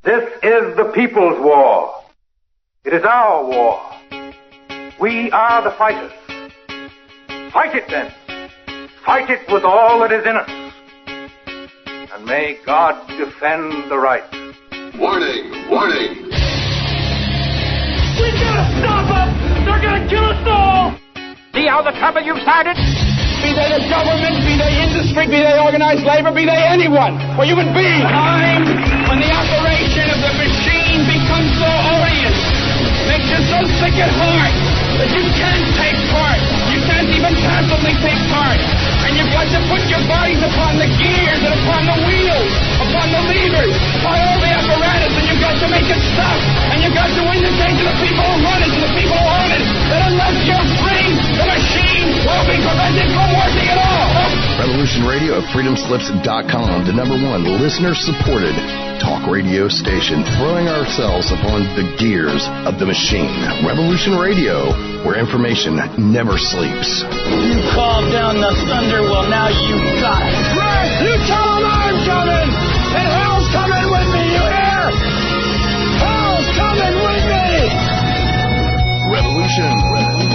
This is the people's war. It is our war. We are the fighters. Fight it then. Fight it with all that is in us. And may God defend the right. Warning! Warning! We gotta stop them! They're gonna kill us all! See how the trouble you've started? Be they the government, be they industry, be they organized labor, be they anyone, or human beings. Time when the operation of the machine becomes so odious, makes you so sick at heart that you can't take part. You can't even passively take part. And you've got to put your bodies upon the gears and upon the wheels, upon the levers, upon all the apparatus, and you've got to make it stop. And you've got to indicate to the people who run it, to the people who own it, that unless you're free, the machine will be prevented from working at all. Revolution Radio at freedomslips.com, the #1 listener-supported talk radio station, throwing ourselves upon the gears of the machine. Revolution Radio, where information never sleeps. You called down the thunder, well now you got it. Right, you tell them I'm coming, and hell's coming with me, you hear? Hell's coming with me! Revolution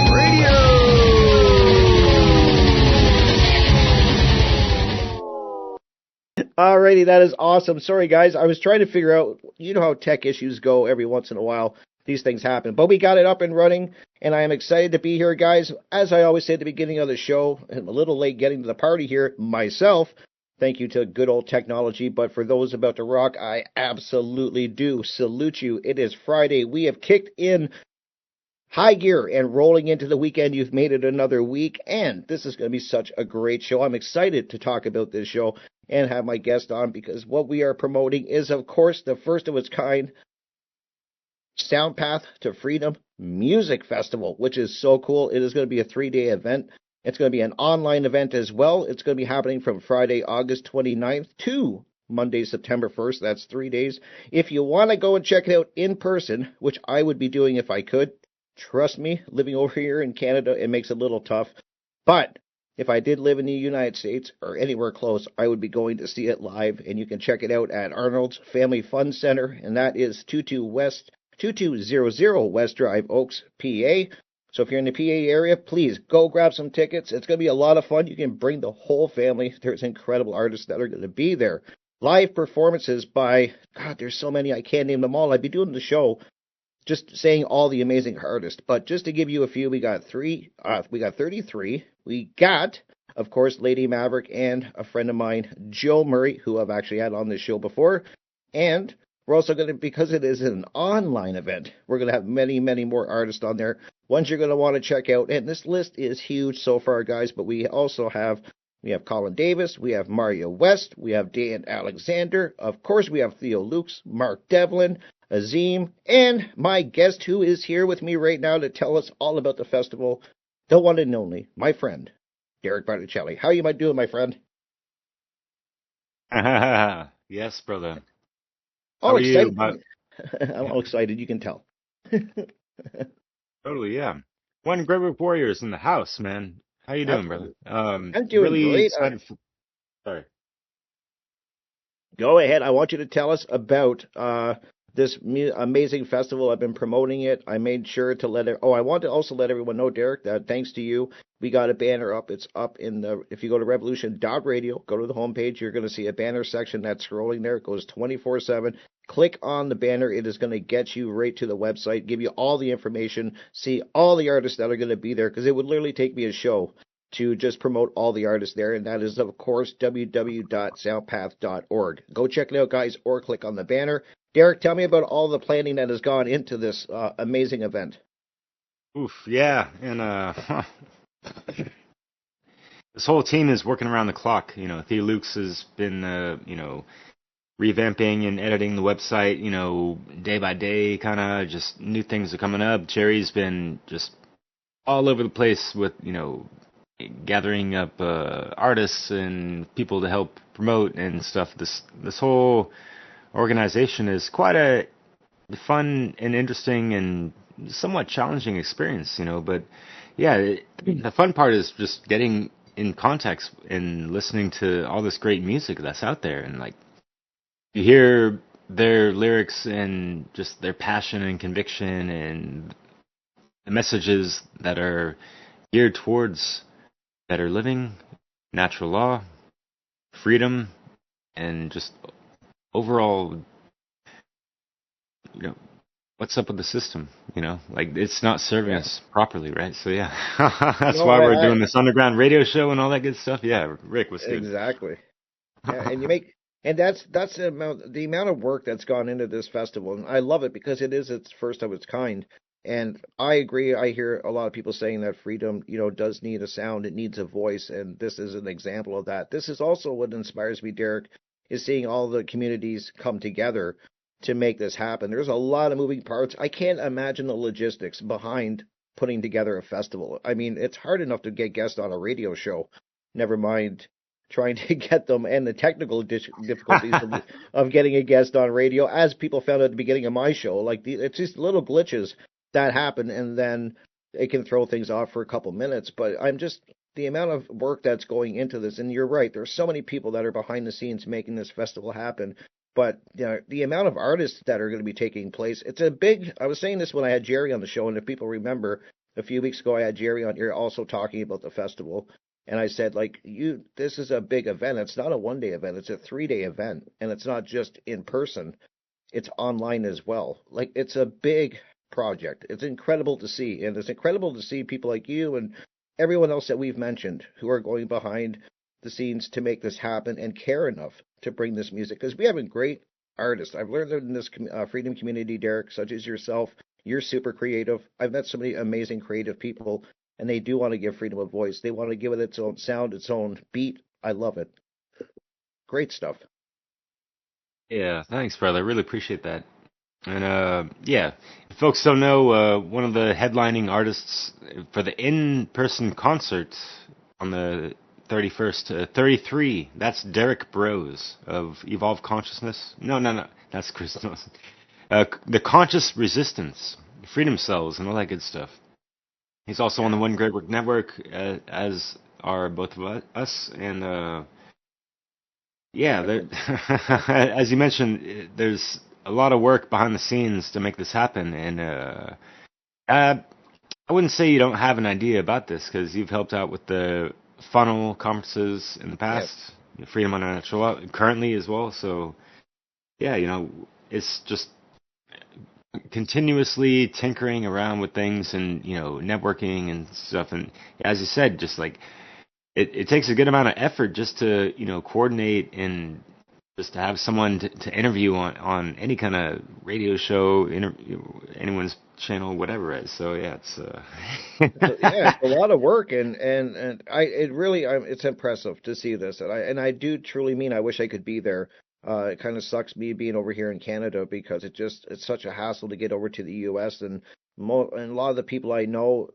Radio! Alrighty, that is awesome. Sorry, guys. I was trying to figure out, you know how tech issues go every once in a while. These things happen. But we got it up and running, and I am excited to be here, guys. As I always say at the beginning of the show, I'm a little late getting to the party here myself. Thank you to good old technology. But for those about to rock, I absolutely do salute you. It is Friday. We have kicked in high gear and rolling into the weekend. You've made it another week, and this is going to be such a great show. I'm excited to talk about this show and have my guest on, because what we are promoting is, of course, the first of its kind SoundPath to Freedom Music Festival, which is so cool. It is going to be a 3-day event. It's going to be an online event as well. It's going to be happening from Friday, August 29th to Monday, September 1st. That's 3 days. If you want to go and check it out in person, which I would be doing if I could, trust me, living over here in Canada, it makes it a little tough. But if I did live in the United States or anywhere close, I would be going to see it live, and you can check it out at Arnold's Family Fun Center, and that is 2200 West Drive, Oaks, PA. So if you're in the PA area, please go grab some tickets. It's going to be a lot of fun. You can bring the whole family. There's incredible artists that are going to be there. Live performances by, God, there's so many, I can't name them all. I'd be doing the show just saying all the amazing artists. But just to give you a few, we got 33. We got, of course, Lady Maverick and a friend of mine, Joe Murray, who I've actually had on this show before. And we're also going to, because it is an online event, we're going to have many, many more artists on there. Ones you're going to want to check out. And this list is huge so far, guys. But we also have, Colin Davis, we have Mario West, we have Dan Alexander. Of course, we have Theo Lukes, Mark Devlin, Azim, and my guest who is here with me right now to tell us all about the festival, the one and only, my friend, Derek Bartolacelli. How are you doing, my friend? Yes, brother. All excited. I'm all excited, you can tell. Totally, yeah. One Great Warriors in the house, man. How you doing, brother? I'm doing really great. Excited Sorry. Go ahead. I want you to tell us about this amazing festival. I've been promoting it. I made sure to I want to also let everyone know, Derek, that thanks to you, we got a banner up. It's up if you go to Revolution.Radio, go to the homepage, you're going to see a banner section that's scrolling there. It goes 24/7. Click on the banner. It is going to get you right to the website, give you all the information, see all the artists that are going to be there, because it would literally take me a show to just promote all the artists there, and that is, of course, www.soundpath.org. Go check it out, guys, or click on the banner. Derek, tell me about all the planning that has gone into this amazing event. Oof, yeah, and this whole team is working around the clock. Theo Lukes has been, revamping and editing the website, day by day, kind of just new things are coming up. Jerry's been just all over the place with, gathering up artists and people to help promote and stuff. This whole organization is quite a fun and interesting and somewhat challenging experience, but yeah, the fun part is just getting in context and listening to all this great music that's out there. And you hear their lyrics and just their passion and conviction and the messages that are geared towards better living, natural law, freedom, and just overall, what's up with the system, like it's not serving us properly, right? So yeah, that's why we're doing this underground radio show and all that good stuff. Yeah, Rick, what's good? Exactly. Yeah, and that's the amount of work that's gone into this festival, and I love it because it's first of its kind. And I agree. I hear a lot of people saying that freedom, does need a sound. It needs a voice, and this is an example of that. This is also what inspires me, Derek, is seeing all the communities come together to make this happen. There's a lot of moving parts. I can't imagine the logistics behind putting together a festival. I mean, it's hard enough to get guests on a radio show, never mind trying to get them, and the technical difficulties of getting a guest on radio, as people found at the beginning of my show. Like, it's just little glitches that happen, and then it can throw things off for a couple minutes. But the amount of work that's going into this, and you're right, there's so many people that are behind the scenes making this festival happen. But the amount of artists that are going to be taking place, I was saying this when I had Jerry on the show, and if people remember, a few weeks ago I had Jerry on here also talking about the festival, and I said, this is a big event. It's not a one-day event, it's a 3-day event, and it's not just in person, it's online as well. Like, it's a big project. It's incredible to see, and it's incredible to see people like you and everyone else that we've mentioned who are going behind the scenes to make this happen and care enough to bring this music, because we have a great artists. I've learned that in this freedom community, Derek, such as yourself. You're super creative. I've met so many amazing creative people, and they do want to give freedom a voice. They want to give it its own sound, its own beat. I love it. Great stuff. Yeah, thanks, brother. I really appreciate that. And if folks don't know, one of the headlining artists for the in-person concert on the 31st, 33, that's Derek Brose of Evolved Consciousness. No, that's Chris Nelson. The Conscious Resistance, Freedom Cells, and all that good stuff. He's also on the One Great Work Network, as are both of us. And as you mentioned, there's a lot of work behind the scenes to make this happen. And I wouldn't say you don't have an idea about this, because you've helped out with the funnel conferences in the past, yes. Freedom on Natural Law currently as well. So it's just continuously tinkering around with things and networking and stuff. And as you said, just like it takes a good amount of effort just to coordinate and just to have someone to interview on any kind of radio show, anyone's channel, whatever it is. So yeah, it's it's a lot of work, and it's impressive to see this, and I do truly mean I wish I could be there. It kind of sucks me being over here in Canada, because it's such a hassle to get over to the U.S. and a lot of the people I know,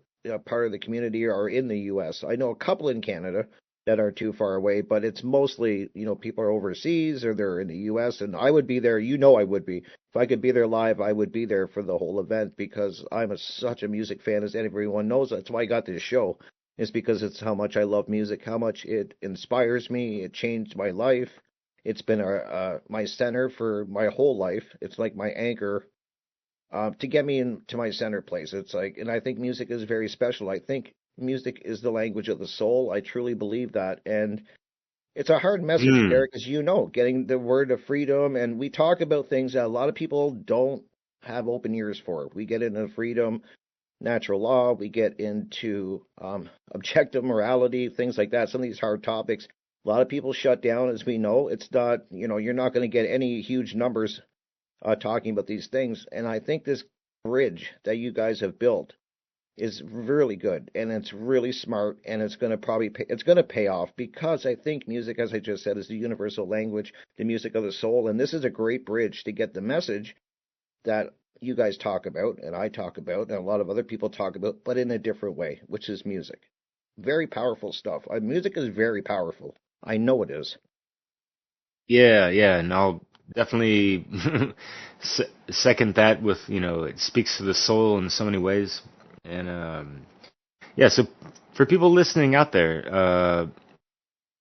part of the community, are in the U.S. I know a couple in Canada that aren't too far away, but it's mostly, people are overseas or they're in the U.S. And I would be there. I would be. If I could be there live, I would be there for the whole event, because I'm such a music fan, as everyone knows. That's why I got this show, is because it's how much I love music, how much it inspires me. It changed my life. It's been my center for my whole life. It's like my anchor to get me into my center place. It's like, and I think music is very special. I think music is the language of the soul. I truly believe that. And it's a hard message, Derek, as getting the word of freedom. And we talk about things that a lot of people don't have open ears for. We get into freedom, natural law. We get into objective morality, things like that. Some of these hard topics. A lot of people shut down, as we know. It's not, you're not going to get any huge numbers talking about these things. And I think this bridge that you guys have built is really good, and it's really smart, and it's going to pay off, because I think music, as I just said, is the universal language, the music of the soul, and this is a great bridge to get the message that you guys talk about, and I talk about, and a lot of other people talk about, but in a different way, which is music. Very powerful stuff. Music is very powerful. I know it is. Yeah, and I'll definitely second that with, it speaks to the soul in so many ways. And so for people listening out there,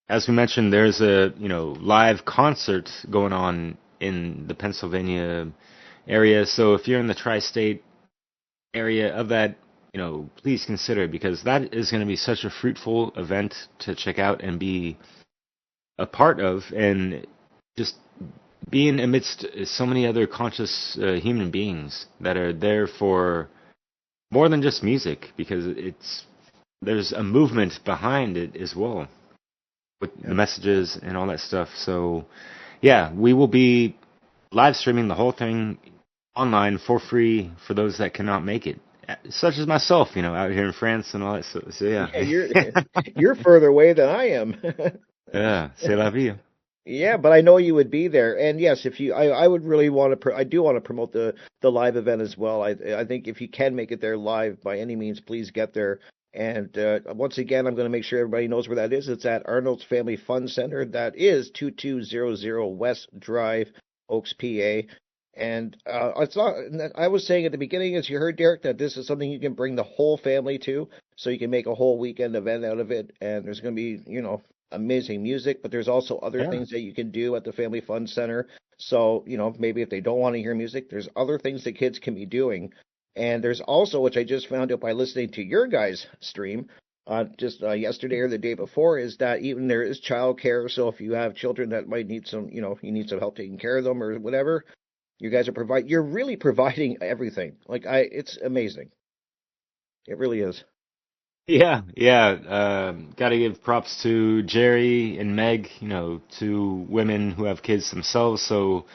as we mentioned, there's a live concert going on in the Pennsylvania area. So if you're in the tri-state area of that, please consider it, because that is going to be such a fruitful event to check out and be a part of, and just being amidst so many other conscious human beings that are there for more than just music, because there's a movement behind it as well, with the messages and all that stuff. So, yeah, we will be live streaming the whole thing online for free for those that cannot make it, such as myself, out here in France and all that stuff. So, yeah. You're further away than I am. Yeah, c'est la vie. Yeah, but I know you would be there, and yes, if you, I would really want to. I do want to promote the live event as well. I think if you can make it there live by any means, please get there. And once again, I'm going to make sure everybody knows where that is. It's at Arnold's Family Fun Center. That is 2200 West Drive, Oaks, PA. And it's not. I was saying at the beginning, as you heard, Derek, that this is something you can bring the whole family to, so you can make a whole weekend event out of it. And there's going to be, amazing music, but there's also other things that you can do at the Family Fun Center. So, maybe if they don't want to hear music, there's other things that kids can be doing. And there's also, which I just found out by listening to your guys' stream, just yesterday or the day before, is that even there is childcare. So if you have children that might need some, you need some help taking care of them or whatever, you guys are you're really providing everything. It's amazing. It really is. Yeah. Got to give props to Jerry and Meg, two women who have kids themselves. So,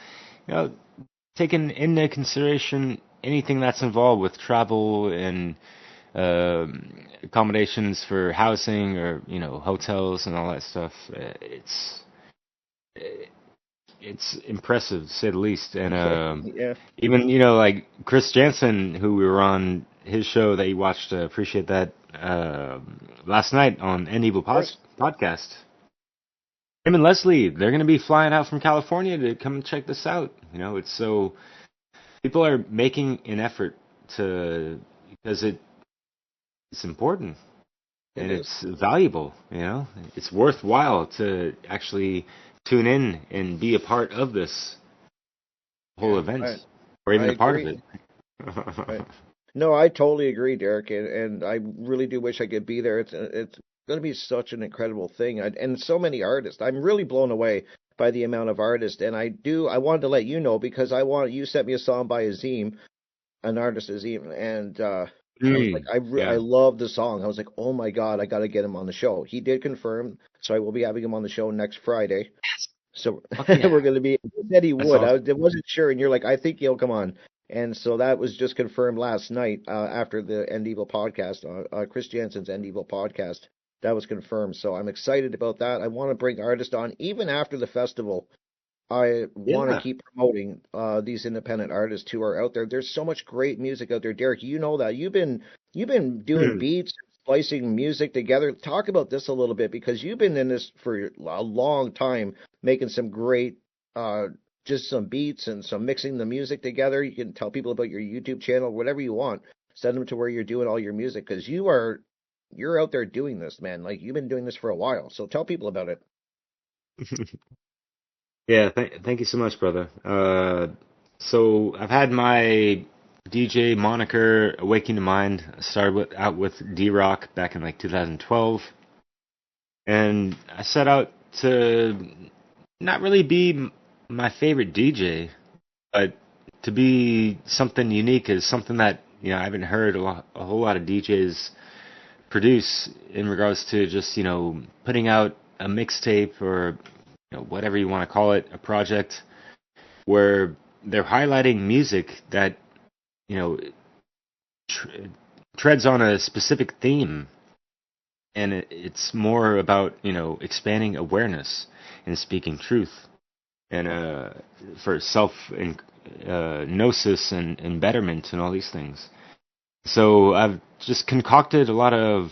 taking into consideration anything that's involved with travel and accommodations for housing or, hotels and all that stuff, it's impressive, to say the least. And even, like Chris Jansen, who we were on his show that you watched, appreciate that, last night on End Evil podcast. Him and Leslie, they're going to be flying out from California to come and check this out. It's so, people are making an effort because it's important and it's valuable. It's worthwhile to actually tune in and be a part of this whole event, or even a part of it. Right. No, I totally agree, Derek, and I really do wish I could be there. It's going to be such an incredible thing, and so many artists. I'm really blown away by the amount of artists, and I wanted to let you know, because you sent me a song by Azim, an artist Azim, and I was like, I love the song. I was like, oh my God, I got to get him on the show. He did confirm, so I will be having him on the show next Friday. So we're going to be. He said he would. Awesome. I wasn't sure, and you're like, I think he'll come on. And so that was just confirmed last night after the End Evil podcast, Chris Jansen's End Evil podcast. That was confirmed. So I'm excited about that. I want to bring artists on even after the festival. I want to keep promoting these independent artists who are out there. There's so much great music out there, Derek. You know that. You've been doing beats, splicing music together. Talk about this a little bit, because you've been in this for a long time, making some great just some beats and some mixing the music together. You can tell people about your YouTube channel, whatever you want. Send them to where you're doing all your music, because you're out there doing this, man. Like, you've been doing this for a while. So tell people about it. Yeah, thank you so much, brother. So I've had my DJ moniker, Awakening the Mind. I started out with D-Rock back in 2012. And I set out to not really be my favorite DJ, but to be something unique, is something that I haven't heard a whole lot of DJs produce, in regards to just putting out a mixtape or whatever you want to call it, a project where they're highlighting music that treads on a specific theme, and it's more about expanding awareness and speaking truth. And for self-gnosis and betterment and all these things. So I've just concocted a lot of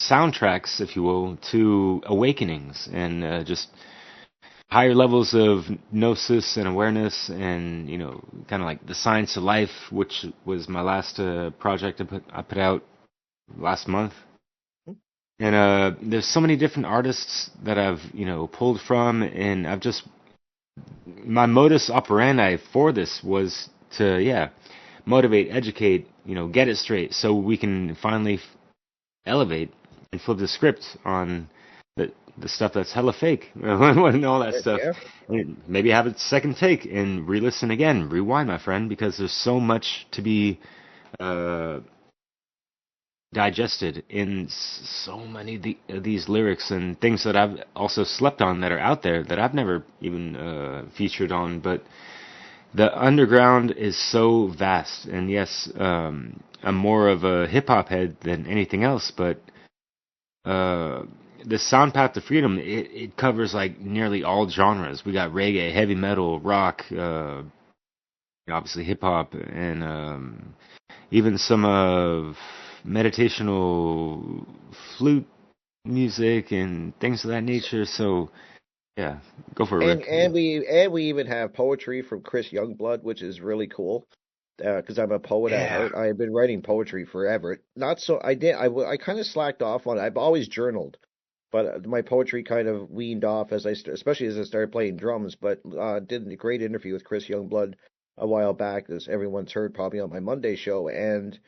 soundtracks, if you will, to awakenings and just higher levels of gnosis and awareness, and kind of like the science of life, which was my last project I put out last month. And there's so many different artists that I've pulled from, and I've just my modus operandi for this was to, motivate, educate, get it straight so we can finally elevate and flip the script on the stuff that's hella fake and all that stuff. Yeah. And maybe have a second take and re-listen again, rewind, my friend, because there's so much to be digested in so many of these lyrics and things that I've also slept on that are out there that I've never even featured on. But the underground is so vast, and yes, I'm more of a hip-hop head than anything else, but the SoundPath to Freedom, it covers like nearly all genres. We got reggae, heavy metal, rock, obviously hip-hop, and even some of meditational flute music and things of that nature. So, yeah, go for it, Rick. And we even have poetry from Chris Youngblood, which is really cool. Because I'm a poet at heart. I've been writing poetry forever. Not so. I kind of slacked off on it. I've always journaled, but my poetry kind of weaned off especially as I started playing drums. But did a great interview with Chris Youngblood a while back, as everyone's heard probably on my Monday show, and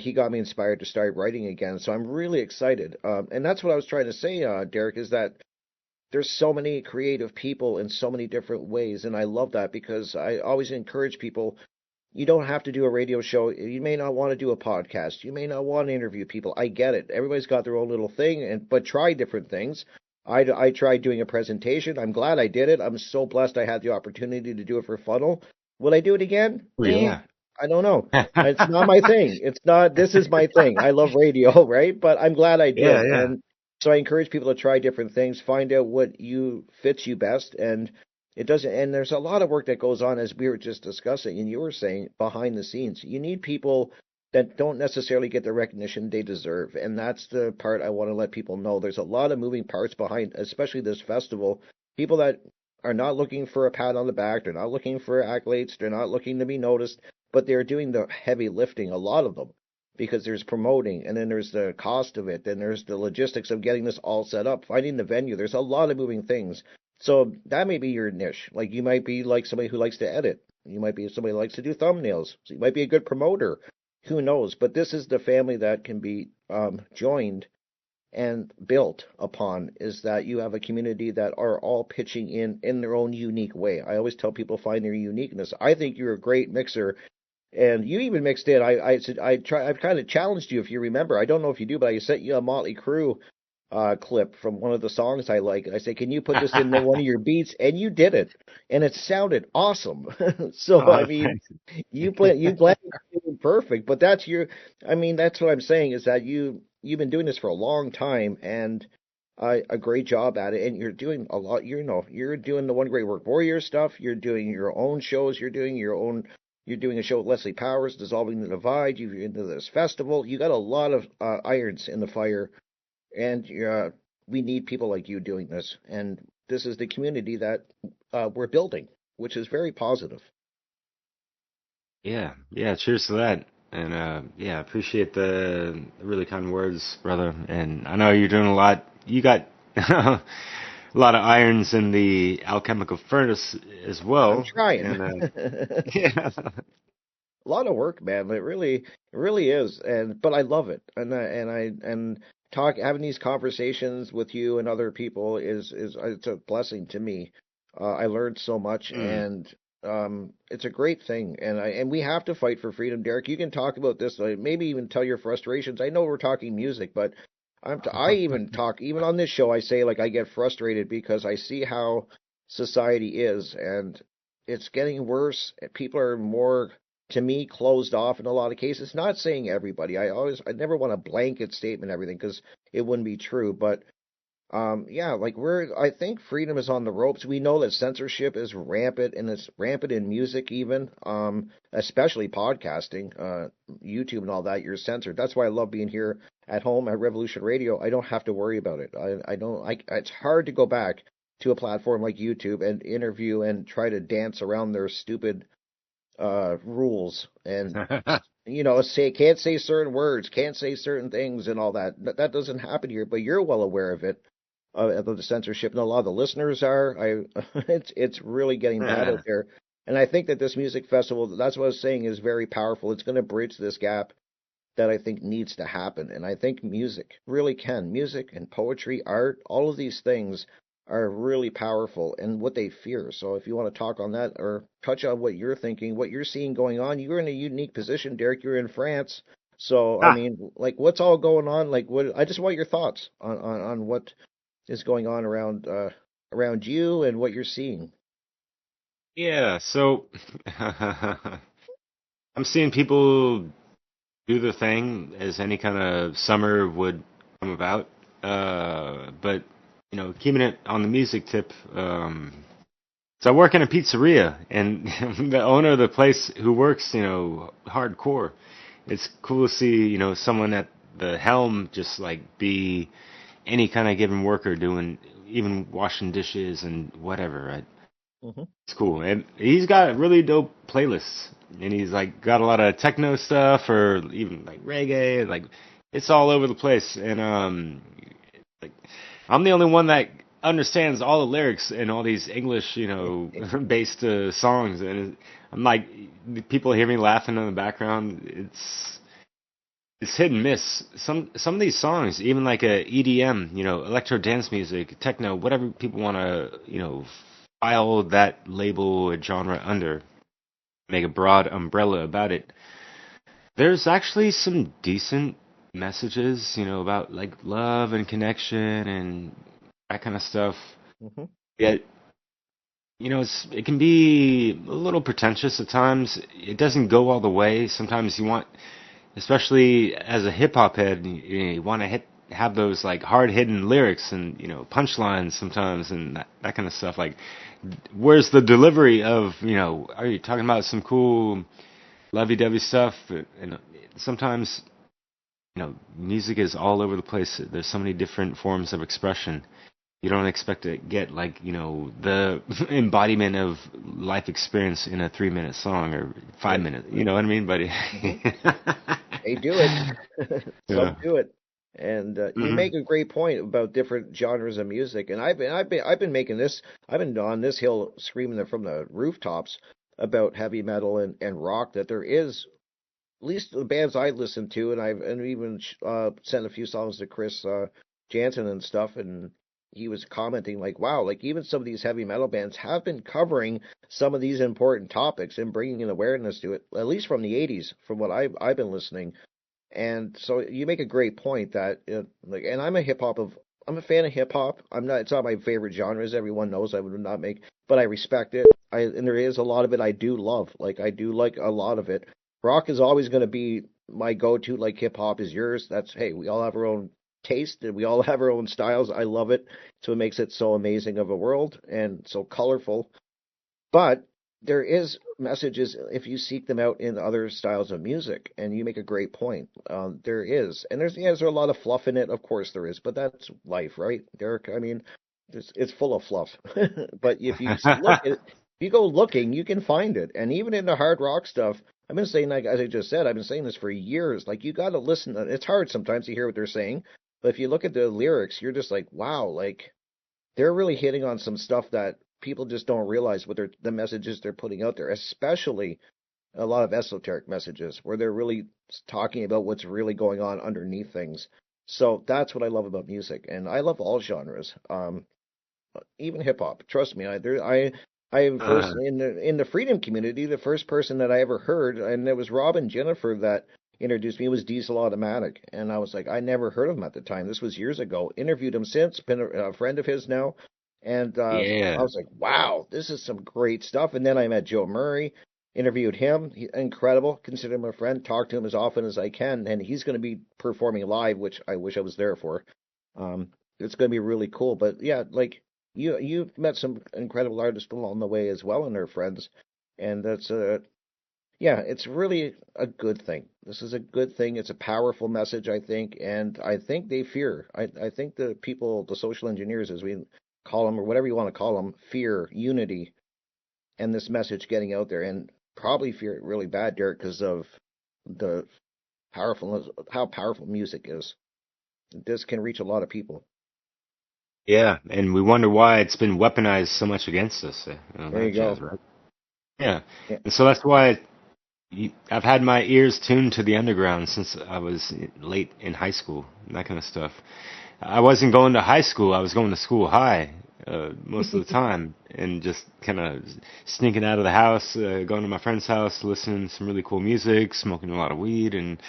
he got me inspired to start writing again. So I'm really excited. And that's what I was trying to say, Derek, is that there's so many creative people in so many different ways, and I love that because I always encourage people. You don't have to do a radio show. You may not want to do a podcast. You may not want to interview people. I get it. Everybody's got their own little thing, but try different things. I tried doing a presentation. I'm glad I did it. I'm so blessed I had the opportunity to do it for Funnel. Will I do it again? Yeah. I don't know. It's not my thing. This is my thing. I love radio, right? But I'm glad I did. Yeah. And so I encourage people to try different things, find out what fits you best, and it doesn't, and there's a lot of work that goes on, as we were just discussing, and you were saying, behind the scenes. You need people that don't necessarily get the recognition they deserve, and that's the part I want to let people know. There's a lot of moving parts behind, especially this festival. People that are not looking for a pat on the back, they're not looking for accolades, they're not looking to be noticed, but they're doing the heavy lifting, a lot of them, because there's promoting, and then there's the cost of it, then there's the logistics of getting this all set up, finding the venue. There's a lot of moving things. So that may be your niche. Like you might be like somebody who likes to edit. You might be somebody who likes to do thumbnails. So you might be a good promoter. Who knows? But this is the family that can be joined and built upon, is that you have a community that are all pitching in their own unique way. I always tell people find their uniqueness. I think you're a great mixer. And you even mixed in. I've kind of challenged you, if you remember. I don't know if you do, but I sent you a Motley Crue clip from one of the songs I like. I say, can you put this in one of your beats? And you did it, and it sounded awesome. So I mean, you blended perfect. But that's what I'm saying, is that you've been doing this for a long time, and a great job at it. And you're doing a lot. You're doing the One Great Work Warrior stuff. You're doing your own shows. You're doing a show with Leslie Powers, Dissolving the Divide. You're into this festival. You got a lot of irons in the fire. And we need people like you doing this. And this is the community that we're building, which is very positive. Yeah. Cheers to that. And appreciate the really kind words, brother. And I know you're doing a lot. You got a lot of irons in the alchemical furnace as well. I'm trying. And, A lot of work, man. It really is. But I love it. And having these conversations with you and other people is it's a blessing to me. I learned so much, and it's a great thing. And we have to fight for freedom, Derek. You can talk about this, maybe even tell your frustrations. I know we're talking music, but I even talk, even on this show, I say, like, I get frustrated because I see how society is, and it's getting worse. People are more, to me, closed off in a lot of cases. Not saying everybody. I never want a blanket statement, everything, because it wouldn't be true. But I think freedom is on the ropes. We know that censorship is rampant, and it's rampant in music even, especially podcasting, YouTube and all that. You're censored. That's why I love being here at home at Revolution Radio. I don't have to worry about it. It's hard to go back to a platform like YouTube and interview and try to dance around their stupid rules and can't say certain words, can't say certain things and all that. That doesn't happen here, but you're well aware of it. about the censorship, and a lot of the listeners are. It's really getting bad out there. And I think that this music festival, that's what I was saying, is very powerful. It's going to bridge this gap that I think needs to happen. And I think music really can. Music and poetry, art, all of these things are really powerful and what they fear. So if you want to talk on that or touch on what you're thinking, what you're seeing going on, you're in a unique position, Derek. You're in France. So, I mean, like, what's all going on? Like, I just want your thoughts on what is going on around you and what you're seeing. Yeah, so I'm seeing people do their thing as any kind of summer would come about. But, keeping it on the music tip, so I work in a pizzeria, and the owner of the place who works, hardcore. It's cool to see, someone at the helm just like be any kind of given worker doing, even washing dishes and whatever, right? Mm-hmm. It's cool. And he's got really dope playlists. And he's like got a lot of techno stuff or even like reggae. Like it's all over the place. And like I'm the only one that understands all the lyrics in all these English, based songs. And I'm like, people hear me laughing in the background. It's hit and miss. Some of these songs, even like a EDM, electro dance music, techno, whatever people want to, file that label or genre under, make a broad umbrella about it. There's actually some decent messages, about like love and connection and that kind of stuff. Mm-hmm. Yet, it can be a little pretentious at times. It doesn't go all the way. Sometimes you want, especially as a hip hop head, you want to have those like hard hitting lyrics and punchlines sometimes and that kind of stuff. Like, where's the delivery of are you talking about some cool lovey-dovey stuff? And sometimes music is all over the place. There's so many different forms of expression. You don't expect to get like the embodiment of life experience in a 3-minute song or 5 minutes. You know what I mean, buddy? They do it. Some do it. And you make a great point about different genres of music. And I've been making this. I've been on this hill screaming from the rooftops about heavy metal and rock. That there is, at least the bands I listen to, and I've even sent a few songs to Chris Jansen and stuff, and he was commenting like, wow, like even some of these heavy metal bands have been covering some of these important topics and bringing an awareness to it, at least from the 80s, from what I've been listening. And so you make a great point that, and I'm a fan of hip hop. It's not my favorite genre, as everyone knows. I would not make, but I respect it. And there is a lot of it I do love. Like I do like a lot of it. Rock is always going to be my go-to, like hip hop is yours. That's, hey, we all have our own taste and we all have our own styles. I love it. So it makes it so amazing of a world and so colorful. But there is messages if you seek them out in other styles of music, and you make a great point. There is, and there's a lot of fluff in it. Of course there is, but that's life, right, Derek? I mean, it's full of fluff. But if you if you go looking, you can find it. And even in the hard rock stuff, I've been saying, like as I just said, I've been saying this for years. Like you got to listen. It's hard sometimes to hear what they're saying, but if you look at the lyrics, you're just like, wow, like they're really hitting on some stuff that people just don't realize what the messages they're putting out there, especially a lot of esoteric messages where they're really talking about what's really going on underneath things. So that's what I love about music, and I love all genres, even hip hop. Trust me, I first in the freedom community, the first person that I ever heard, and it was Rob and Jennifer that introduced me, was Diesel Automatic, and I was like, I never heard of him at the time. This was years ago. Interviewed him since, been a friend of his now. And I was like, wow, this is some great stuff. And then I met Joe Murray, interviewed him. Incredible. Consider him a friend. Talk to him as often as I can. And he's going to be performing live, which I wish I was there for. It's going to be really cool. But yeah, like you've met some incredible artists along the way as well, and their friends. And that's it's really a good thing. This is a good thing. It's a powerful message, I think. And I think they fear. I think the people, the social engineers, as we call them, or whatever you want to call them, fear unity and this message getting out there, and probably fear it really bad, Derek, because of the how powerful music is. This can reach a lot of people. Yeah, and we wonder why it's been weaponized so much against us. There you go. Right? Yeah. Yeah. And so that's why I've had my ears tuned to the underground since I was late in high school, and that kind of stuff. I wasn't going to high school, I was going to school high most of the time, and just kind of sneaking out of the house, going to my friend's house, listening to some really cool music, smoking a lot of weed, and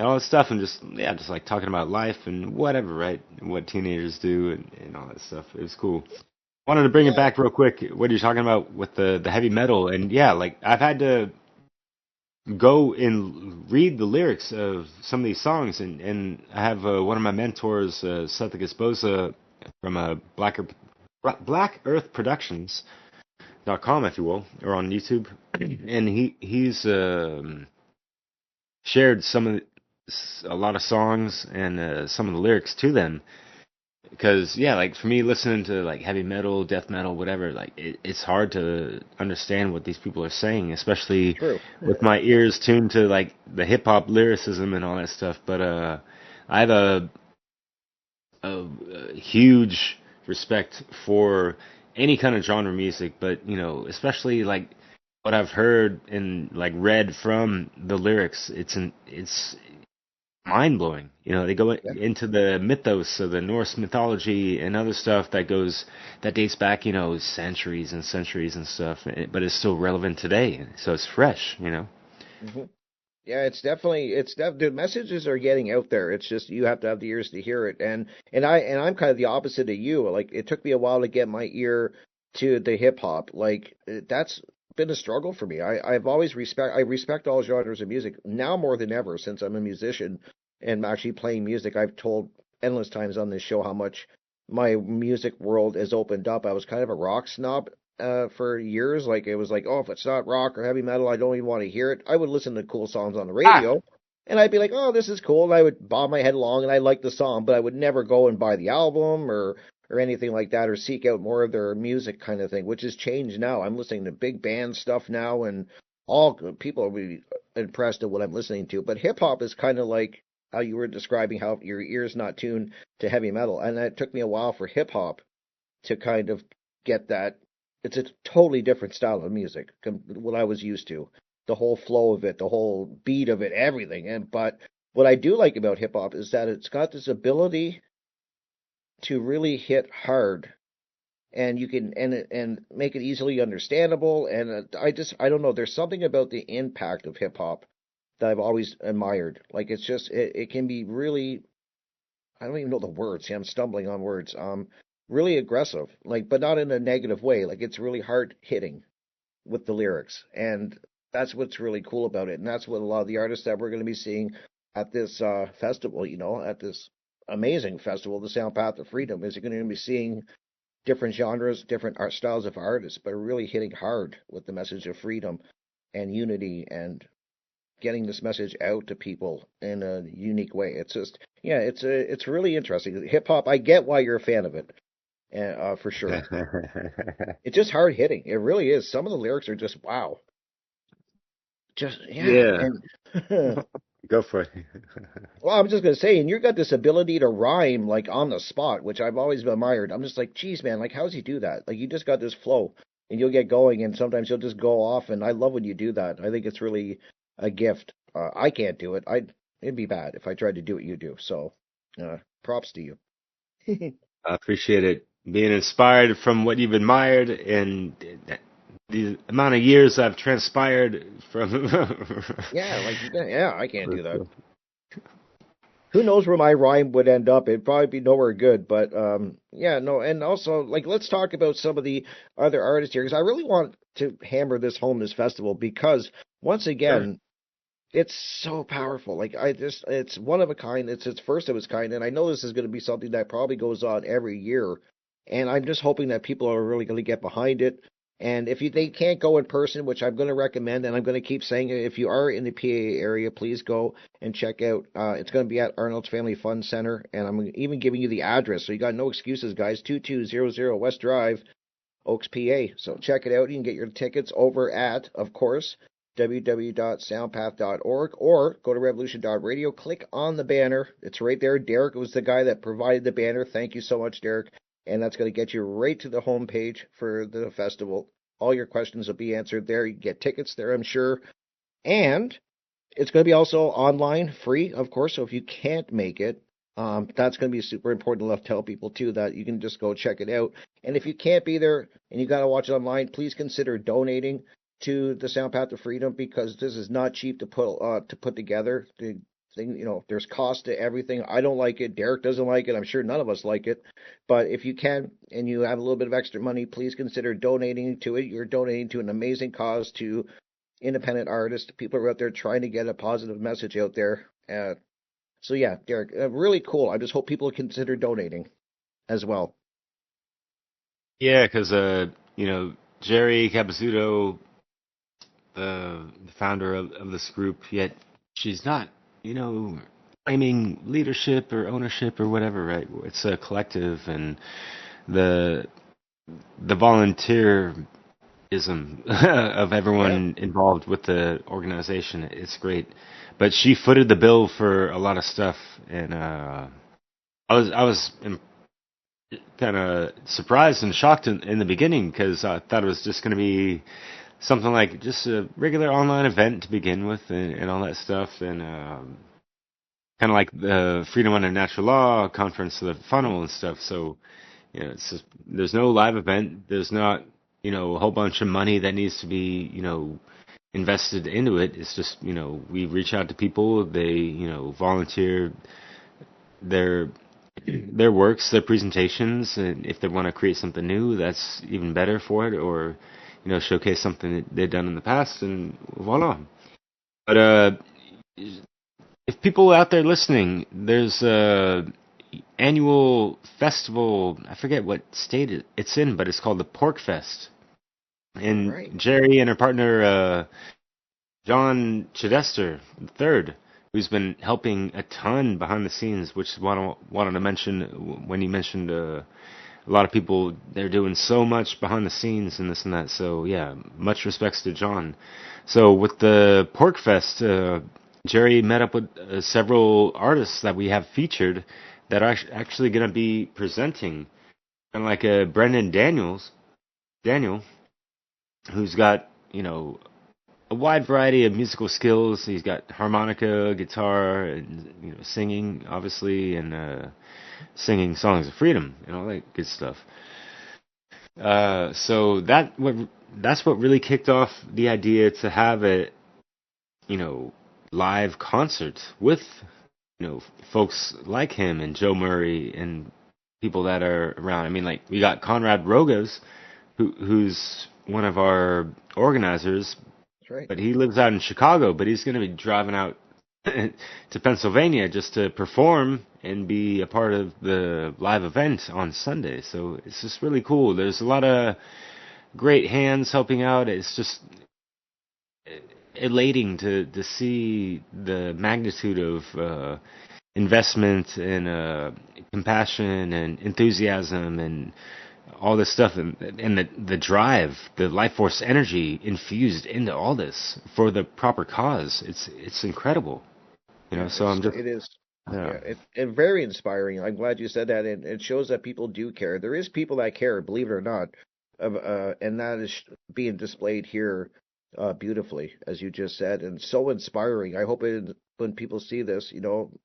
all that stuff, and just like talking about life and whatever, right? What teenagers do and all that stuff. It was cool. Wanted to bring it back real quick. What you're talking about with the heavy metal, and like I've had to go and read the lyrics of some of these songs, and I have one of my mentors, Seth Esposa, from Black Earth Productions.com, if you will, or on YouTube, and he's shared a lot of songs and some of the lyrics to them. Because, like, for me, listening to, like, heavy metal, death metal, whatever, like, it's hard to understand what these people are saying, especially with my ears tuned to, like, the hip-hop lyricism and all that stuff. But I have a huge respect for any kind of genre music, but, especially, like, what I've heard and, like, read from the lyrics, it's mind-blowing. They go into the mythos of the Norse mythology and other stuff that dates back, centuries and centuries and stuff, but it's still relevant today. So it's fresh, Mm-hmm. Yeah, the messages are getting out there. It's just you have to have the ears to hear it. And I'm kind of the opposite of you. Like, it took me a while to get my ear to the hip hop. Like, that's been a struggle for me. I respect all genres of music now more than ever, since I'm a musician and actually playing music. I've told endless times on this show how much my music world has opened up. I was kind of a rock snob for years. Like, it was like, oh, if it's not rock or heavy metal, I don't even want to hear it. I would listen to cool songs on the radio, and I'd be like, oh, this is cool, and I would bob my head along, and I liked the song, but I would never go and buy the album or anything like that, or seek out more of their music kind of thing, which has changed now. I'm listening to big band stuff now, and all people will be impressed at what I'm listening to. But hip hop is kind of like how you were describing how your ear's not tuned to heavy metal, and it took me a while for hip hop to kind of get that. It's a totally different style of music from what I was used to. The whole flow of it, the whole beat of it, everything. But what I do like about hip hop is that it's got this ability to really hit hard, and you can and make it easily understandable. And I don't know. There's something about the impact of hip hop that I've always admired. Like, it's just it can be really, I don't even know the words. See, I'm stumbling on words. Really aggressive, like, but not in a negative way. Like, it's really hard hitting with the lyrics, and that's what's really cool about it. And that's what a lot of the artists that we're going to be seeing at this festival, at this amazing festival, the SoundPath of Freedom, is you're going to be seeing different genres, different art styles of artists, but really hitting hard with the message of freedom and unity and getting this message out to people in a unique way. It's just, it's really interesting. Hip hop, I get why you're a fan of it, for sure. It's just hard hitting. It really is. Some of the lyrics are just wow. Just And, go for it. well, I'm just going to say, and you've got this ability to rhyme, like, on the spot, which I've always admired. I'm just like, geez, man, like, how does he do that? Like, you just got this flow, and you'll get going, and sometimes you'll just go off, and I love when you do that. I think it's really a gift. I can't do it. It'd be bad if I tried to do what you do. So, props to you. I appreciate it. Being inspired from what you've admired and the amount of years I've transpired from. I can't do that. Who knows where my rhyme would end up? It'd probably be nowhere good, but and also, like, let's talk about some of the other artists here, because I really want to hammer this home, this festival, because once again, it's so powerful. Like, it's one of a kind. It's first of its kind, and I know this is going to be something that probably goes on every year, and I'm just hoping that people are really going to get behind it. And if they can't go in person, which I'm going to recommend, and I'm going to keep saying it, if you are in the PA area, please go and check out. It's going to be at Arnold's Family Fun Center, and I'm even giving you the address, so you got no excuses, guys. 2200 West Drive, Oaks, PA. So check it out. You can get your tickets over at, of course, www.soundpath.org, or go to Revolution.Radio. Click on the banner. It's right there. Derek was the guy that provided the banner. Thank you so much, Derek. and that's going to get you right to the homepage for the festival. All your questions will be answered there. You can get tickets there, I'm sure. And it's going to be also online, free, of course. So if you can't make it, that's going to be super important to tell people, too, that you can just go check it out. And if you can't be there and you got to watch it online, please consider donating to the SoundPath of Freedom, because this is not cheap to put together. The thing, there's cost to everything. I don't like it. Derek doesn't like it. I'm sure none of us like it. But if you can and you have a little bit of extra money, please consider donating to it. You're donating to an amazing cause, to independent artists. People are out there trying to get a positive message out there. So yeah, Derek, really cool. I just hope people consider donating as well. Yeah, because Jerry Capizzuto, the founder of this group, yet she's not, claiming leadership or ownership or whatever, right? It's a collective, and the volunteerism of everyone involved with the organization, it's great. But she footed the bill for a lot of stuff, and I was kind of surprised and shocked in the beginning, because I thought it was just going to be something like just a regular online event to begin with, and all that stuff, and kind of like the Freedom Under Natural Law conference of the funnel and stuff. So, it's just, there's no live event. There's not, a whole bunch of money that needs to be, invested into it. It's just, we reach out to people. They, volunteer their works, their presentations, and if they want to create something new, that's even better for it, or, showcase something that they've done in the past, and voila. But if people out there listening, there's a annual festival. I forget what state it's in, but it's called the Pork Fest. And right. Jerry and her partner, John Chidester III, who's been helping a ton behind the scenes, which is what I wanted to mention when you mentioned a lot of people, they're doing so much behind the scenes and this and that. So, yeah, much respects to John. So with the Pork Fest, Jerry met up with several artists that we have featured that are actually going to be presenting. And like Brendan Daniel, who's got, a wide variety of musical skills. He's got harmonica, guitar, and, singing, obviously, and singing songs of freedom and all that good stuff. So that's what really kicked off the idea to have a, live concert with, folks like him and Joe Murray and people that are around. I mean, like, we got Conrad Rogas, who's one of our organizers. That's right. But he lives out in Chicago, but he's going to be driving out to Pennsylvania just to perform and be a part of the live event on Sunday. So it's just really cool. There's a lot of great hands helping out. It's just elating to see the magnitude of investment and compassion and enthusiasm and all this stuff, and the drive, the life force energy infused into all this for the proper cause. It's incredible, So I'm just. It is. Yeah, it's very inspiring. I'm glad you said that, and it shows that people do care. There is people that care, believe it or not, and that is being displayed here beautifully, as you just said, and so inspiring. I hope when people see this,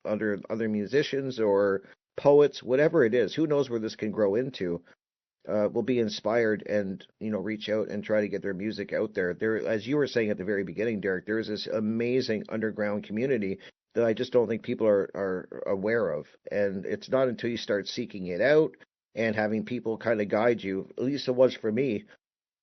under other musicians or poets, whatever it is, who knows where this can grow into. Will be inspired and reach out and try to get their music out there. There, as you were saying at the very beginning, Derek, there is this amazing underground community that I just don't think people are aware of. And it's not until you start seeking it out and having people kind of guide you. At least it was for me.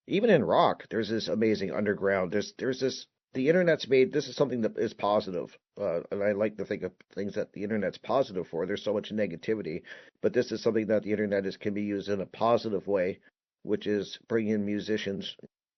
Even in rock, there's this amazing underground. There's this. The internet's made. This is something that is positive, and I like to think of things that the internet's positive for. There's so much negativity, but this is something that the internet can be used in a positive way, which is bringing in musicians,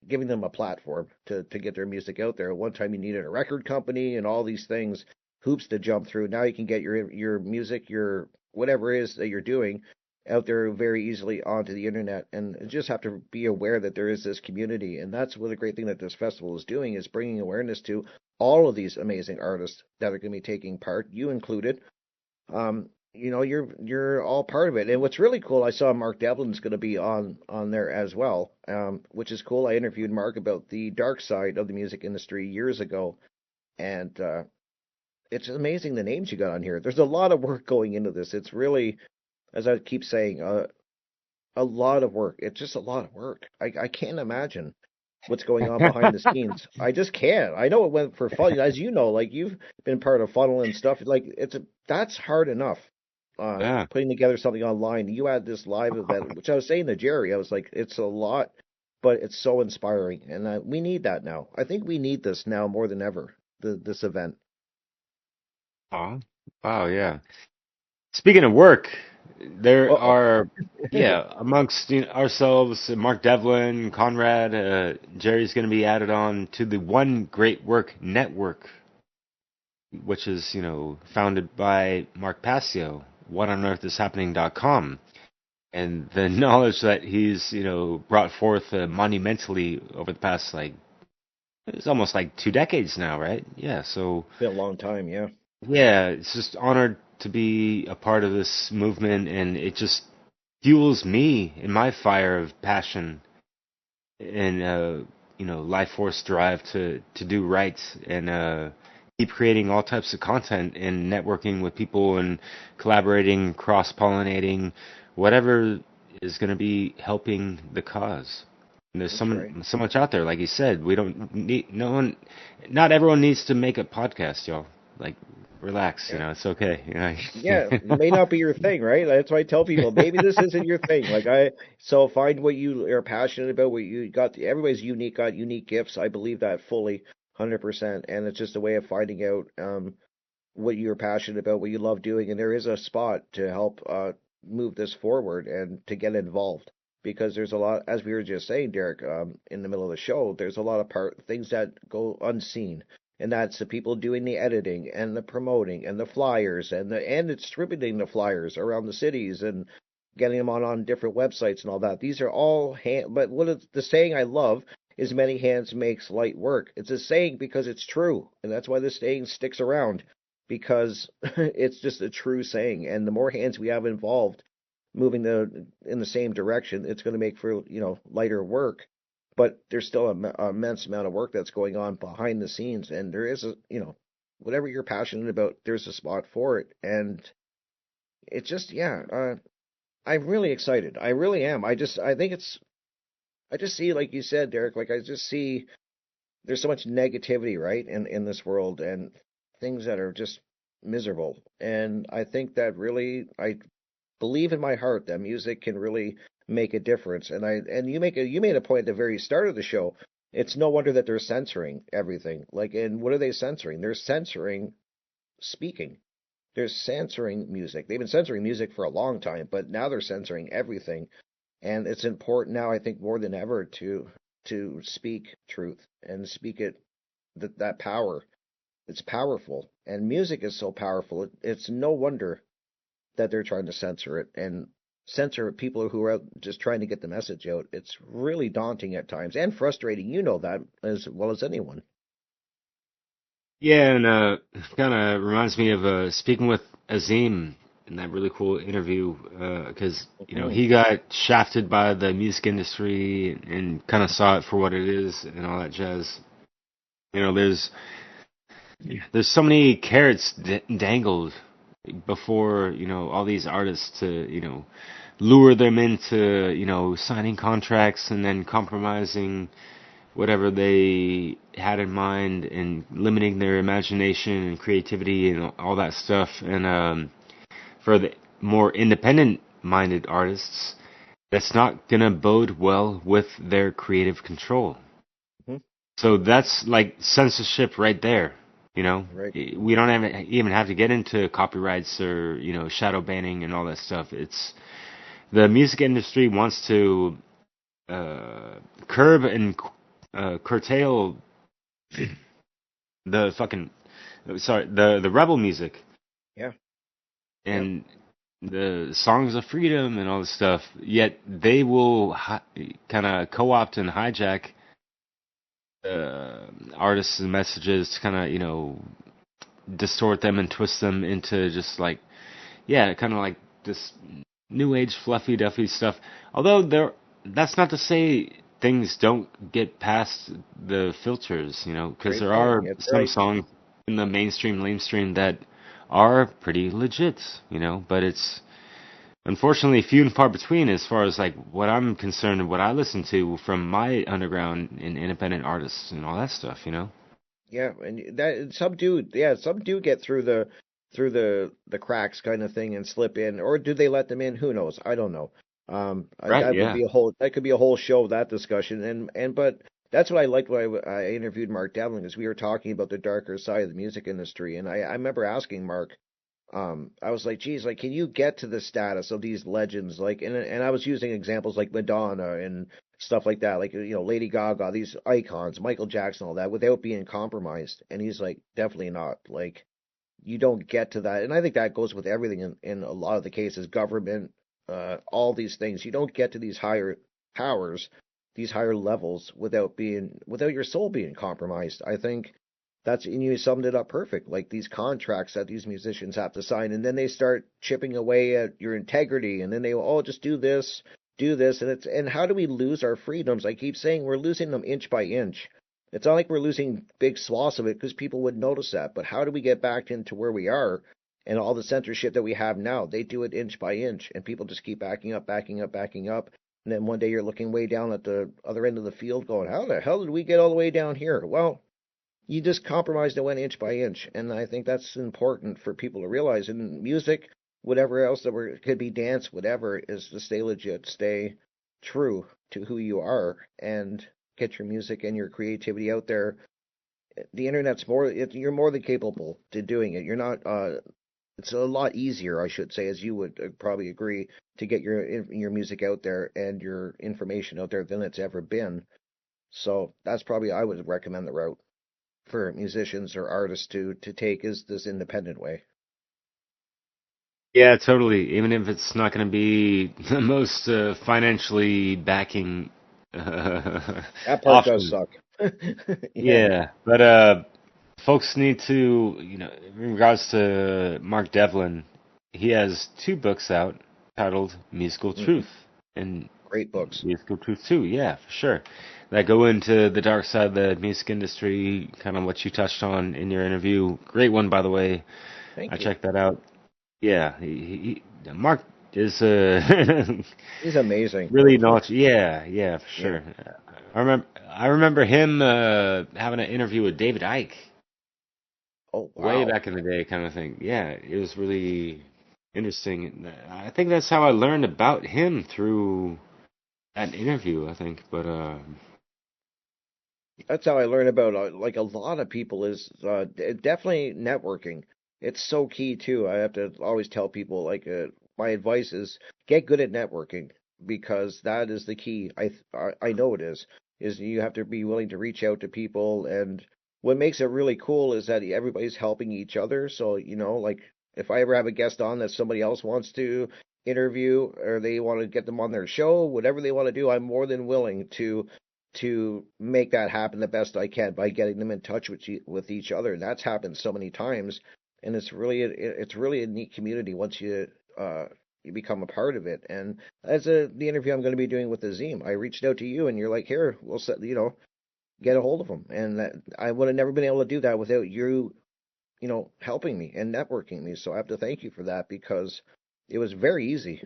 giving them a platform to get their music out there. At one time, you needed a record company and all these things, hoops to jump through. Now you can get your music, your whatever it is that you're doing, out there very easily onto the internet, and just have to be aware that there is this community. And that's what the great thing that this festival is doing, is bringing awareness to all of these amazing artists that are going to be taking part, you included. you're all part of it. And what's really cool, I saw Mark Devlin's going to be on there as well, which is cool. I interviewed Mark about the dark side of the music industry years ago, and it's amazing the names you got on here. There's a lot of work going into this. It's really, as I keep saying, a lot of work. It's just a lot of work. I can't imagine what's going on behind the scenes. I just can't. I know it went for fun, as you know, like you've been part of Funnel and stuff. Like that's hard enough. Putting together something online. You had this live event, which I was saying to Jerry, I was like, it's a lot, but it's so inspiring, and we need that now. I think we need this now more than ever. This event. Oh, wow, yeah. Speaking of work, there are, amongst ourselves, Mark Devlin, Conrad, Jerry's going to be added on to the One Great Work Network, which is, founded by Mark Passio, whatonearthishappening.com. And the knowledge that he's, brought forth monumentally over the past, it's almost 2 decades now, right? Yeah, so... It's been a long time, yeah. Yeah, it's just honored to be a part of this movement, and it just fuels me in my fire of passion and, life force drive to do right and keep creating all types of content and networking with people and collaborating, cross-pollinating, whatever is going to be helping the cause. And there's so much out there, like you said. We don't need not everyone needs to make a podcast, y'all. Relax, it's okay. Yeah, it may not be your thing, right? That's why I tell people, maybe this isn't your thing. So find what you are passionate about, what you got. Everybody's unique, got unique gifts. I believe that fully, 100%. And it's just a way of finding out what you're passionate about, what you love doing. And there is a spot to help move this forward and to get involved. Because there's a lot, as we were just saying, Derek, in the middle of the show, there's a lot of things that go unseen. And that's the people doing the editing and the promoting and the flyers and distributing the flyers around the cities and getting them on different websites and all that. These are all but the saying I love is many hands makes light work. It's a saying because it's true. And that's why this saying sticks around, because it's just a true saying. And the more hands we have involved moving in the same direction, it's going to make for, lighter work. But there's still an immense amount of work that's going on behind the scenes, and there is whatever you're passionate about, there's a spot for it, and it's just I'm really excited. I really am. I just see, like you said, Derek, I just see there's so much negativity, right, in this world, and things that are just miserable, and I think that really I believe in my heart that music can really make a difference. And you made a point at the very start of the show. It's no wonder that they're censoring everything. And what are they censoring? They're censoring speaking. They're censoring music. They've been censoring music for a long time, but now they're censoring everything. And it's important now, I think, more than ever to speak truth and speak it, that power. It's powerful. And music is so powerful. It's no wonder that they're trying to censor it and censor people who are out just trying to get the message out. It's really daunting at times and frustrating. You know that as well as anyone. Yeah, and kind of reminds me of speaking with Azim in that really cool interview because, he got shafted by the music industry and kind of saw it for what it is and all that jazz. There's so many carrots dangled before, all these artists to, lure them into, signing contracts and then compromising whatever they had in mind and limiting their imagination and creativity and all that stuff. And for the more independent-minded artists, that's not going to bode well with their creative control. Mm-hmm. So that's like censorship right there. Right. We don't even have to get into copyrights or, shadow banning and all that stuff. It's the music industry wants to curb and curtail the rebel music. Yeah. And the songs of freedom and all this stuff. Yet they will kind of co-opt and hijack artists' messages to kind of, distort them and twist them into just yeah, kind of like this new age fluffy duffy stuff. Although that's not to say things don't get past the filters, because there are some songs in the mainstream that are pretty legit, but it's unfortunately few and far between as far as like what I'm concerned and what I listen to from my underground and independent artists and all that stuff, Yeah, and that some do get through the cracks kind of thing and slip in, or do they let them in? Who knows? I don't know. That could be a whole show, that discussion, but that's what I liked when I interviewed Mark Devlin, because we were talking about the darker side of the music industry, and I remember asking Mark, I was like, geez, like, can you get to the status of these legends, like, and I was using examples like Madonna and stuff like that, like, Lady Gaga, these icons, Michael Jackson, all that, without being compromised, and he's like, definitely not, like, you don't get to that, and I think that goes with everything in a lot of the cases, government, all these things. You don't get to these higher powers, these higher levels without your soul being compromised. I think and you summed it up perfect. Like these contracts that these musicians have to sign, and then they start chipping away at your integrity, and then they will, just do this, and how do we lose our freedoms? I keep saying we're losing them inch by inch. It's not like we're losing big swaths of it because people would notice that, but how do we get back into where we are? And all the censorship that we have now, they do it inch by inch, and people just keep backing up. And then one day you're looking way down at the other end of the field going, how the hell did we get all the way down here? Well, you just compromised and went inch by inch. And I think that's important for people to realize. In music, whatever else could be dance, whatever, is to stay legit, stay true to who you are, and get your music and your creativity out there. The internet's you're more than capable to doing it. You're not, it's a lot easier, I should say, as you would probably agree, to get your music out there and your information out there than it's ever been. So that's probably, I would recommend the route for musicians or artists to take, is this independent way. Yeah, totally. Even if it's not going to be the most financially backing. That part does suck. Yeah, but folks need to, in regards to Mark Devlin, he has 2 books out titled Musical Truth and great books. Musical Truth 2, yeah, for sure. That go into the dark side of the music industry, kind of what you touched on in your interview. Great one, by the way. Thank you. Checked that out. Yeah, Mark is he's amazing. Really knowledgeable. Yeah, for sure. Yeah. I remember him having an interview with David Icke. Oh, wow. Way back in the day, kind of thing. Yeah, it was really interesting. I think that's how I learned about him, through that interview, I think. But that's how I learned about like a lot of people, is definitely networking. It's so key too. I have to always tell people, like, my advice is get good at networking, because that is the key. I know it is you have to be willing to reach out to people, and what makes it really cool is that everybody's helping each other. So, like, if I ever have a guest on that somebody else wants to interview, or they want to get them on their show, whatever they want to do, I'm more than willing to make that happen the best I can by getting them in touch with each other. And that's happened so many times, and it's really a neat community once you become a part of it. And as the interview I'm going to be doing with Azim, I reached out to you, and you're like, here, we'll set, get a hold of him. And that I would have never been able to do that without you, helping me and networking me. So I have to thank you for that, because it was very easy,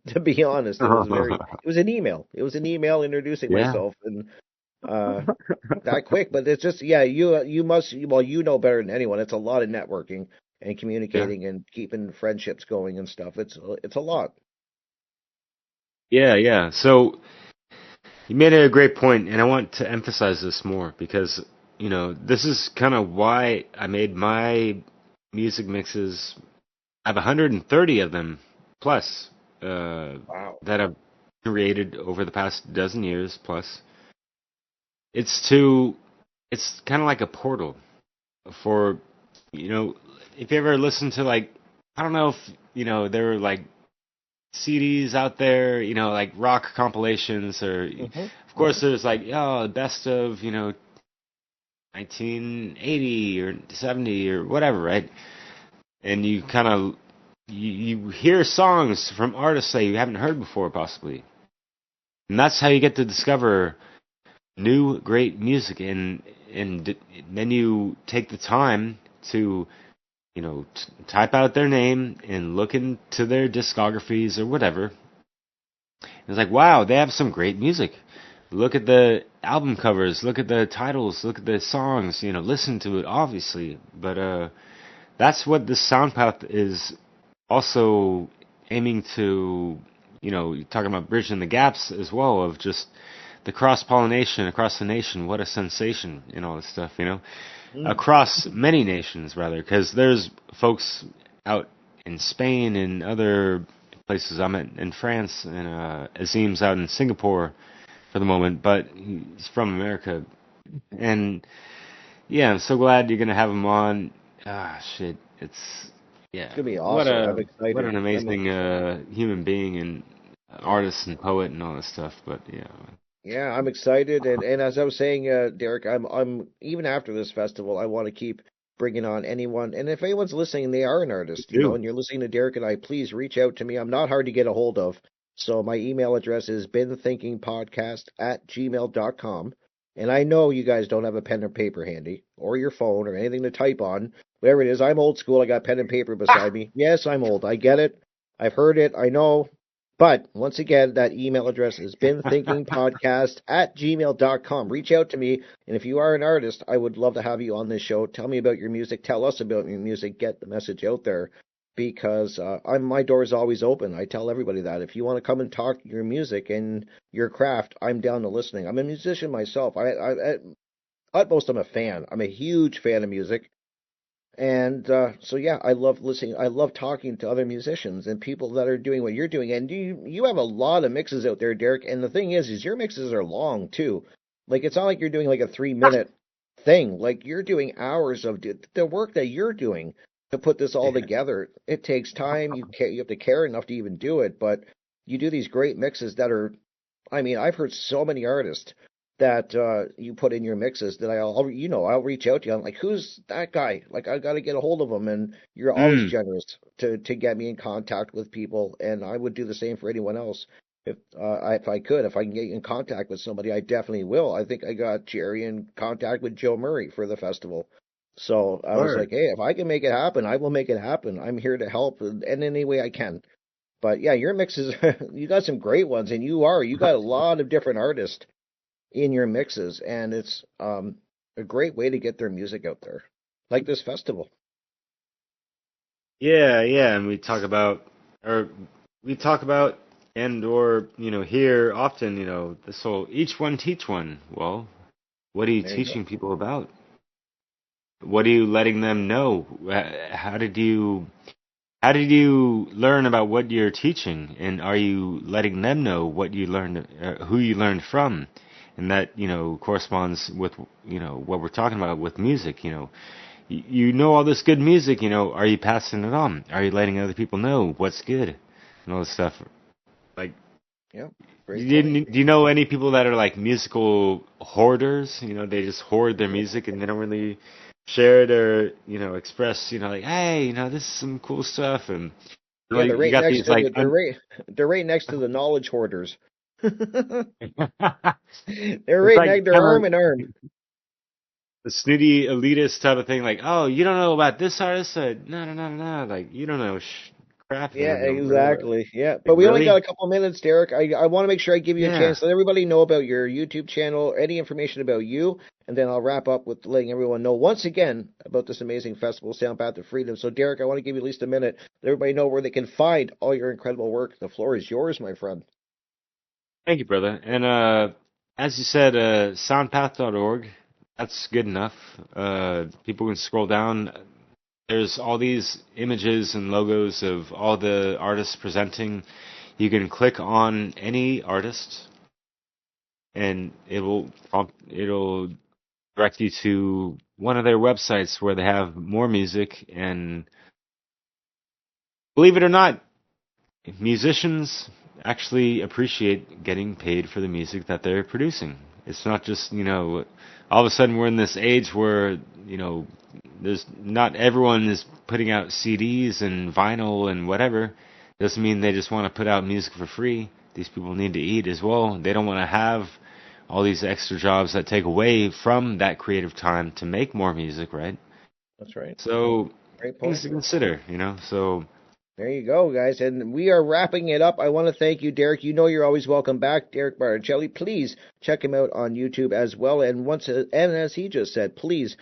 to be honest. It was an email. It was an email introducing myself, and that quick. But it's just, you must, you know better than anyone. It's a lot of networking and communicating and keeping friendships going and stuff. It's a lot. Yeah. So you made a great point, and I want to emphasize this more, because this is kind of why I made my music mixes. I have 130 of them plus wow, that I've created over the past dozen years plus. It's kind of like a portal for, if you ever listen to, like, I don't know if, there were like CDs out there, like rock compilations, or of course there's like, the best of, 1980 or 70 or whatever, right? And you kind of you hear songs from artists that you haven't heard before, possibly. And that's how you get to discover new, great music. And then you take the time to, type out their name and look into their discographies or whatever. It's like, wow, they have some great music. Look at the album covers, look at the titles, look at the songs, listen to it, obviously. But that's what this SoundPath is also aiming to, you're talking about bridging the gaps as well, of just the cross-pollination across the nation. What a sensation, and all this stuff, across many nations, rather, because there's folks out in Spain and other places. I'm in France, and Azim's out in Singapore for the moment, but he's from America. And yeah, I'm so glad you're going to have him on. Shit, it's going to be awesome. I'm excited. What an amazing human being and artist and poet and all this stuff. But yeah. Yeah, I'm excited, and as I was saying, Derek, I'm even after this festival, I want to keep bringing on anyone, and if anyone's listening, and they are an artist, and you're listening to Derek and I, please reach out to me. I'm not hard to get a hold of, so my email address is beenthinkingpodcast@gmail.com, and I know you guys don't have a pen or paper handy, or your phone, or anything to type on, whatever it is. I'm old school. I got pen and paper beside me. Yes, I'm old. I get it. I've heard it. I know. But once again, that email address is beenthinkingpodcast@gmail.com. Reach out to me, and if you are an artist, I would love to have you on this show. Tell me about your music. Tell us about your music. Get the message out there, because my door is always open. I tell everybody that. If you want to come and talk your music and your craft, I'm down to listening. I'm a musician myself. At utmost, I'm a fan. I'm a huge fan of music. And so, yeah, I love listening. I love talking to other musicians and people that are doing what you're doing. And you have a lot of mixes out there, Derek. And the thing is your mixes are long, too. Like, it's not like you're doing like a 3-minute thing. Like, you're doing hours of the work that you're doing to put this all together. It takes time. You have to care enough to even do it. But you do these great mixes that are, I've heard so many artists that you put in your mixes that I'll reach out to you. I'm like, who's that guy? Like, I got to get a hold of him. And you're always generous to get me in contact with people. And I would do the same for anyone else. If I can get in contact with somebody, I definitely will. I think I got Jerry in contact with Joe Murray for the festival. So I was like, hey, if I can make it happen, I will make it happen. I'm here to help in any way I can. But yeah, your mixes, you got some great ones, and you got a lot of different artists in your mixes, and it's a great way to get their music out there, like this festival. Yeah, and we talk about and hear often, this whole each one teach one. Well, what are you teaching people about? What are you letting them know? How did you learn about what you're teaching, and are you letting them know what you learned, who you learned from? And that, corresponds with, what we're talking about with music. You know all this good music, are you passing it on? Are you letting other people know what's good and all this stuff? Like, yeah. Do you know any people that are like musical hoarders? They just hoard their music and they don't really share it or, express, like, hey, this is some cool stuff. And they're right next to the knowledge hoarders. They're right they're arm in arm. The snooty elitist type of thing, like, oh, you don't know about this artist? No. Like, you don't know crap. Yeah, exactly. Yeah, but we only got a couple minutes, Derek. I want to make sure I give you a chance. Let everybody know about your YouTube channel, any information about you, and then I'll wrap up with letting everyone know once again about this amazing festival, SoundPath of Freedom. So, Derek, I want to give you at least a minute. Let everybody know where they can find all your incredible work. The floor is yours, my friend. Thank you, brother. And as you said, soundpath.org, that's good enough. People can scroll down. There's all these images and logos of all the artists presenting. You can click on any artist, and it'll direct you to one of their websites where they have more music. And believe it or not, musicians actually appreciate getting paid for the music that they're producing. It's not just, all of a sudden we're in this age where, there's not everyone is putting out CDs and vinyl and whatever. Doesn't mean they just want to put out music for free. These people need to eat as well. They don't want to have all these extra jobs that take away from that creative time to make more music, right? That's right. So things to consider, you know. So there you go, guys. And we are wrapping it up. I want to thank you, Derek. You know you're always welcome back. Derek Bartolacelli. Please check him out on YouTube as well. And as he just said, please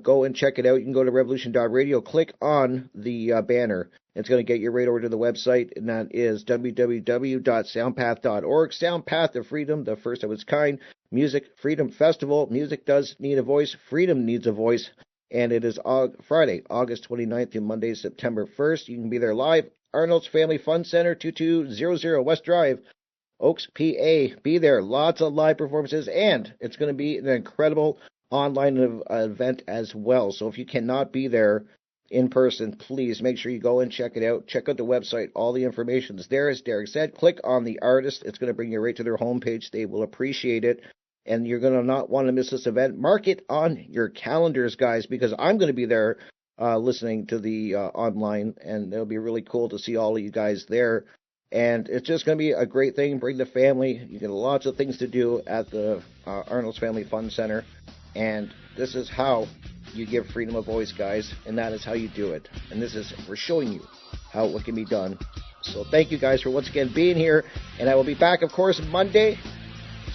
go and check it out. You can go to Revolution.Radio, click on the banner. It's going to get you right over to the website, and that is www.soundpath.org. SoundPath of Freedom, the first of its kind. Music Freedom Festival. Music does need a voice. Freedom needs a voice. And it is Friday, August 29th to Monday, September 1st. You can be there live. Arnold's Family Fun Center, 2200 West Drive, Oaks, PA. Be there. Lots of live performances, and it's going to be an incredible online event as well. So if you cannot be there in person, please make sure you go and check it out. Check out the website. All the information is there, as Derek said. Click on the artist. It's going to bring you right to their homepage. They will appreciate it. And you're going to not want to miss this event. Mark it on your calendars, guys, because I'm going to be there listening to the online, and it'll be really cool to see all of you guys there. And it's just going to be a great thing. Bring the family. You get lots of things to do at the Arnold's Family Fun Center. And this is how you give freedom a voice, guys, and that is how you do it. And we're showing you how it can be done. So thank you guys for once again being here, and I will be back, of course, Monday.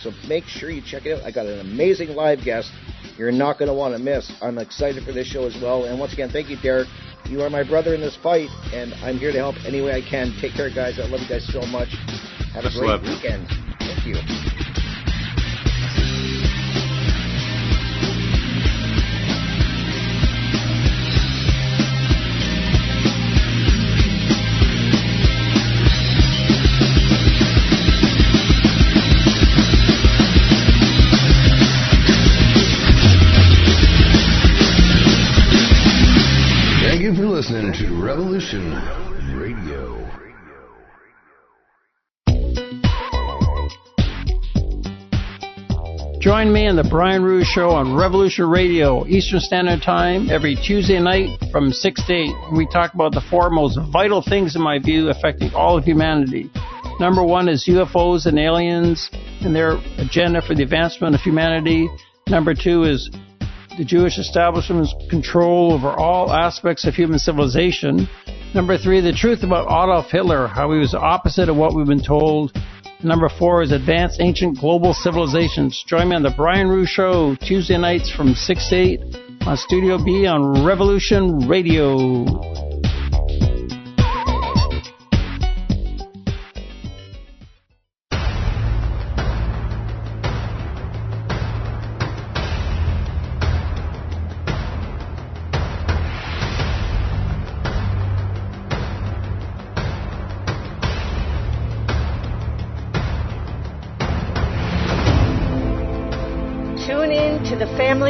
So make sure you check it out. I got an amazing live guest you're not going to want to miss. I'm excited for this show as well. And once again, thank you, Derek. You are my brother in this fight, and I'm here to help any way I can. Take care, guys. I love you guys so much. Have a great weekend. Thank you. Thank you for listening to Revolution Radio. Join me on the Brian Rouge Show on Revolution Radio, Eastern Standard Time, every Tuesday night from 6 to 8. We talk about the four most vital things, in my view, affecting all of humanity. Number one is UFOs and aliens and their agenda for the advancement of humanity. Number two is the Jewish establishment's control over all aspects of human civilization. Number three, the truth about Adolf Hitler, how he was the opposite of what we've been told. Number four is advanced ancient global civilizations. Join me on the Brian Rouge Show, Tuesday nights from 6 to 8 on Studio B on Revolution Radio.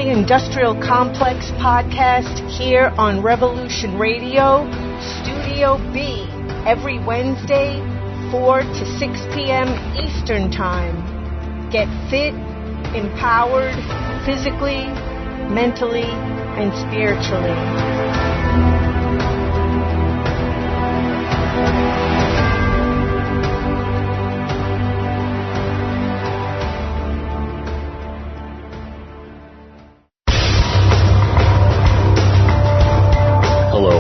Industrial Complex podcast here on Revolution Radio, Studio B, every Wednesday, 4 to 6 p.m. Eastern Time. Get fit, empowered, physically, mentally, and spiritually.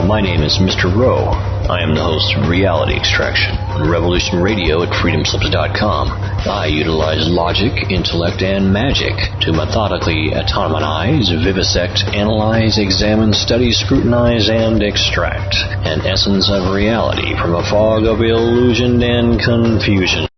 My name is Mr. Rowe. I am the host of Reality Extraction on Revolution Radio at freedomslips.com. I utilize logic, intellect, and magic to methodically atomize, vivisect, analyze, examine, study, scrutinize, and extract an essence of reality from a fog of illusion and confusion.